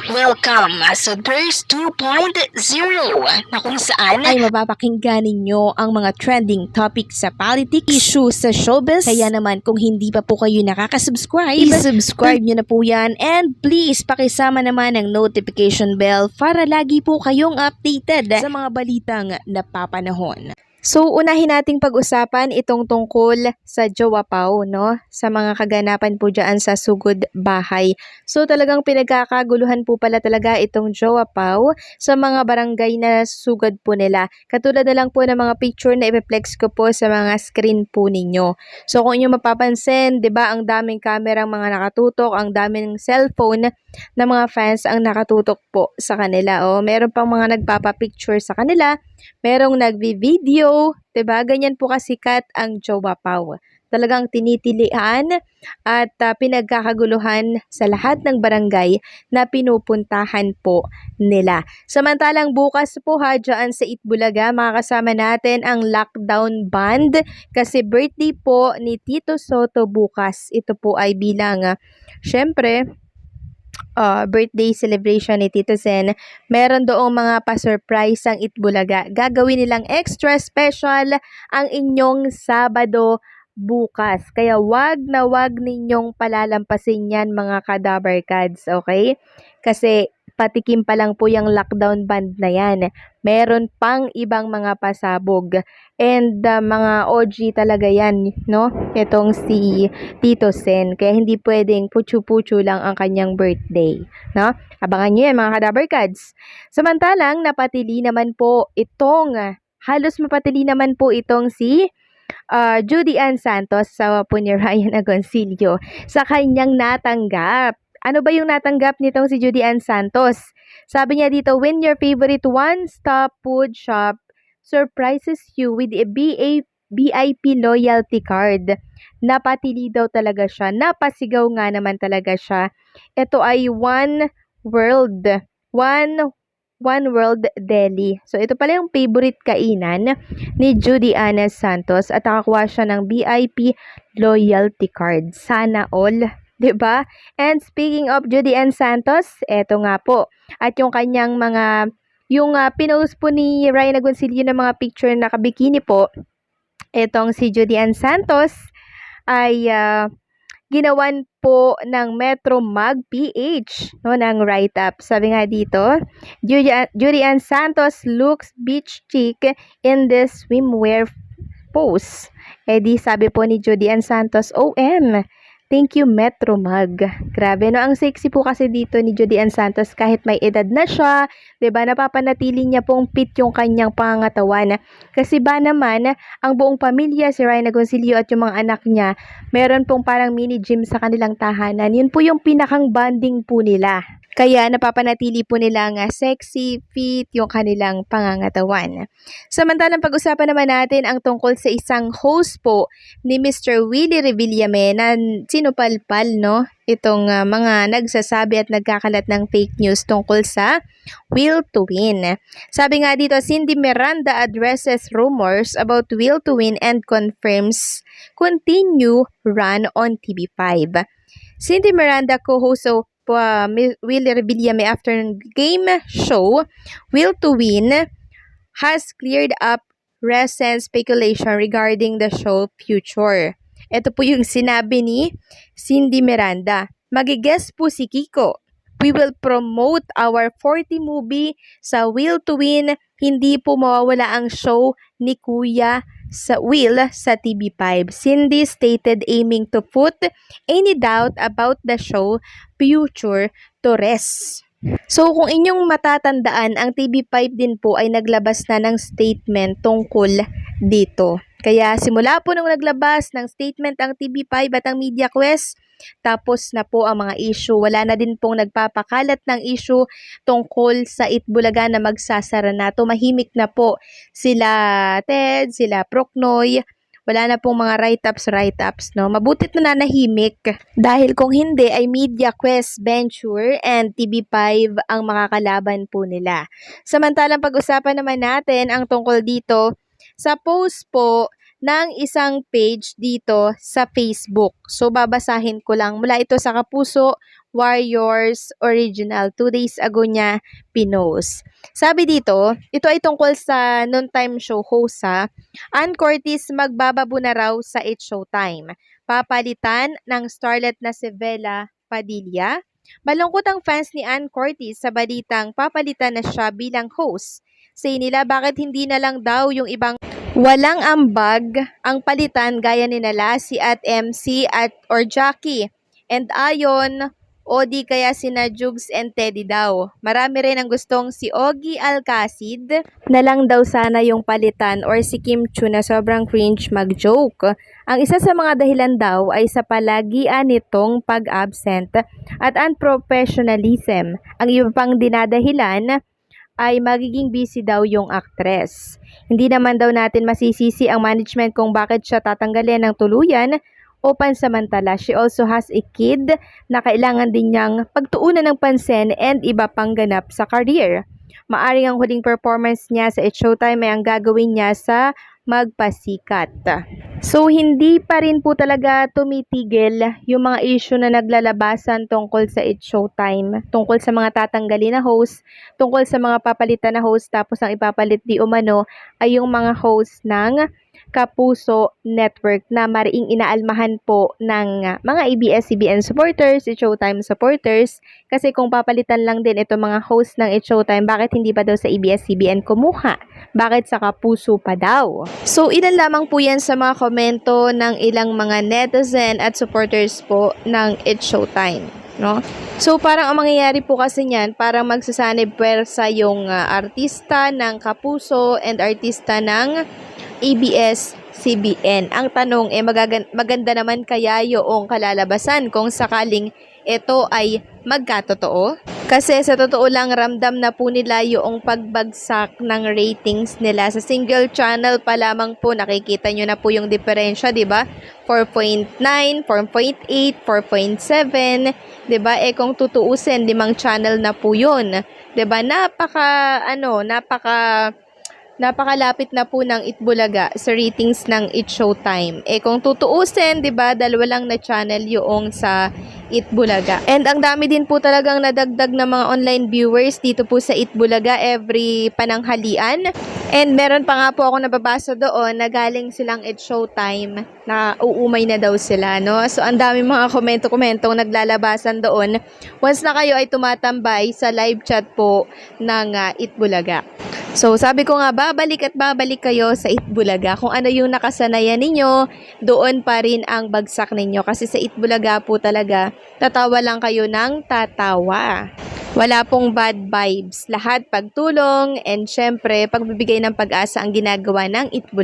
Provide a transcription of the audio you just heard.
Welcome sa Thirst 2.0 na kung saan ay mapapakinggan ninyo ang mga trending topics sa politics, issues sa showbiz. Kaya naman kung hindi pa po kayo nakaka-subscribe, i-subscribe nyo na po yan. And please, pakisama naman ang notification bell para lagi po kayong updated sa mga balitang napapanahon. So, unahin nating pag-usapan itong tungkol sa Jowa Pao, no? Sa mga kaganapan po dyan sa Sugod Bahay. So, talagang pinagkakaguluhan po pala talaga itong Jowa Pao sa mga barangay na sugod po nila. Katulad na lang po ng mga picture na ipiplex ko po sa mga screen po ninyo. So, kung inyo mapapansin, di ba, ang daming kamerang mga nakatutok, ang daming cellphone na mga fans ang nakatutok po sa kanila. O, meron pang mga nagpapapicture sa kanila, merong nagvi-video, 'di ba? Ganyan po kasikat ang Jowa Pao. Talagang tinitilian at pinagkakaguluhan sa lahat ng barangay na pinupuntahan po nila. Samantalang bukas po dyan sa Itbulaga, makakasama natin ang lockdown band kasi birthday po ni Tito Sotto bukas. Ito po ay bilang, syempre, birthday celebration ni Tito Sen, meron doong mga pa-surprise ang Itbulaga. Gagawin nilang extra special ang inyong Sabado bukas. Kaya wag na wag ninyong palalampasin yan mga kadabarkads, okay? Kasi patikim pa lang po yung lockdown band na yan. Meron pang ibang mga pasabog. And mga OG talaga yan, no? Itong si Tito Sen. Kaya hindi pwedeng putyo-putyo lang ang kanyang birthday, no? Abangan nyo yan mga kadabarkads. Samantalang napatili naman po itong, halos mapatili naman po itong si Judy Ann Santos, asawa po ni Ryan Agoncillo, sa kanyang natanggap. Ano ba yung natanggap nitong si Judy Ann Santos? Sabi niya dito, when your favorite one-stop food shop surprises you with a VIP loyalty card. Napatili daw talaga siya. Napasigaw nga naman talaga siya. Ito ay One World Deli. So, ito pala yung favorite kainan ni Judy Ann Santos at nakakuha siya ng VIP loyalty card. Sana all. 'Di ba? And speaking of Judy Ann Santos, eto nga po. At yung kanyang pinost po ni Ryan Agoncillo ng mga picture na nakabikini po, etong si Judy Ann Santos ay ginawan po ng Metro Mag PH, no, ng write-up. Sabi nga dito, Judy Ann Santos looks beach chic in this swimwear pose. Di sabi po ni Judy Ann Santos, OM, thank you Metro Mag. Grabe, no? Ang sexy po kasi dito ni Judy Ann Santos kahit may edad na siya. 'Di ba? Napapanatili niya pong fit yung kanyang pangangatawan. Kasi ba naman, ang buong pamilya, si Ryan Agoncillo at yung mga anak niya, meron pong parang mini gym sa kanilang tahanan. Yun po yung pinakang bonding po nila. Kaya napapanatili po nilang sexy, fit yung kanilang pangangatawan. Samantalang pag-usapan naman natin ang tungkol sa isang host po ni Mr. Willie Revillame na sinupalpal, no? Itong mga nagsasabi at nagkakalat ng fake news tungkol sa Will to Win. Sabi nga dito, Cindy Miranda addresses rumors about Will to Win and confirms continue run on TV5. Cindy Miranda, co-host of Will Revillame after game show Will to Win, has cleared up recent speculation regarding the show future. Ito po yung sinabi ni Cindy Miranda. Magigest po si Kiko. We will promote our 40 movie sa Will to Win. Hindi po mawawala ang show ni Kuya sa Will sa TV5. Cindy stated aiming to put any doubt about the show future to rest. So kung inyong matatandaan, ang TV5 din po ay naglabas na ng statement tungkol dito. Kaya simula po nung naglabas ng statement ang TV5 at ang Media Quest, tapos na po ang mga issue. Wala na din pong nagpapakalat ng issue tungkol sa Itbulaga na magsasara na. Tumahimik na po sila Ted, sila Procnoy. Wala na pong mga write-ups, no? Mabutit na nanahimik. Dahil kung hindi ay Media Quest Venture and TV5 ang makakalaban po nila. Samantalang pag-usapan naman natin ang tungkol dito sa post po ng isang page dito sa Facebook. So, babasahin ko lang. Mula ito sa Kapuso Warriors Original. 2 days ago niya pinost. Sabi dito, ito ay tungkol sa noontime show host ha. Ann Curtis magbababu na raw sa It's Showtime. Papalitan ng starlet na si Bella Padilla. Malungkot ang fans ni Ann Curtis sa balitang papalitan na siya bilang host. Say nila bakit hindi na lang daw yung ibang walang ambag ang palitan gaya ni nala si at MC at or Jackie. And ayon, o di kaya sina Jugs and Teddy daw. Marami rin ang gustong si Ogie Alcacid na lang daw sana yung palitan or si Kim Chu na sobrang cringe mag-joke. Ang isa sa mga dahilan daw ay sa palagian nitong pag-absent at unprofessionalism. Ang iba pang dinadahilan ay magiging busy daw yung actress. Hindi naman daw natin masisisi ang management kung bakit siya tatanggalin ng tuluyan o pansamantala. She also has a kid na kailangan din niyang pagtuunan ng pansin and iba pang ganap sa career. Maaring ang huling performance niya sa It's Showtime ay ang gagawin niya sa magpasikat. So, hindi pa rin po talaga tumitigil yung mga issue na naglalabasan tungkol sa It's Showtime, tungkol sa mga tatanggalin na host, tungkol sa mga papalitan na host, tapos ang ipapalit di umano ay yung mga host ng Kapuso Network na mariing inaalmahan po ng mga ABS-CBN supporters, It's Showtime supporters. Kasi kung papalitan lang din ito mga host ng It's Showtime, bakit hindi pa daw sa ABS-CBN kumuha? Bakit sa Kapuso pa daw? So, ilan lamang po yan sa mga komento ng ilang mga netizen at supporters po ng It's Showtime. No? So, parang ang mangyayari po kasi niyan, parang magsasanib pwersa yung artista ng Kapuso and artista ng ABS-CBN. Ang tanong maganda naman kaya yung kalalabasan kung sakaling ito ay magkatotoo? Kasi sa totoo lang ramdam na po nila yung pagbagsak ng ratings nila. Sa single channel pa lamang po nakikita nyo na po yung diferensya, 'di ba? 4.9, 4.8, 4.7, 'di ba? Kung tutuusin, 5 channel na po 'yun. 'Di ba? Napakalapit na po ng Itbulaga sa ratings ng It's Showtime. Kung tutuusin, 'di ba, 2 lang na channel yung sa Itbulaga. And ang dami din po talagang nadagdag na mga online viewers dito po sa Itbulaga every pananghalian. And meron pa nga po ako nababasa doon na galing silang It's Showtime na uumay na daw sila, no? So, ang dami mga komento-komentong naglalabasan doon once na kayo ay tumatambay sa live chat po ng Itbulaga. So, sabi ko nga, babalik at babalik kayo sa Itbulaga. Kung ano yung nakasanayan ninyo, doon pa rin ang bagsak ninyo. Kasi sa Itbulaga po talaga, tatawa lang kayo ng tatawa. Wala pong bad vibes. Lahat pagtulong and syempre, pagbibigay ng pag-asa ang ginagawa ng Itbulaga.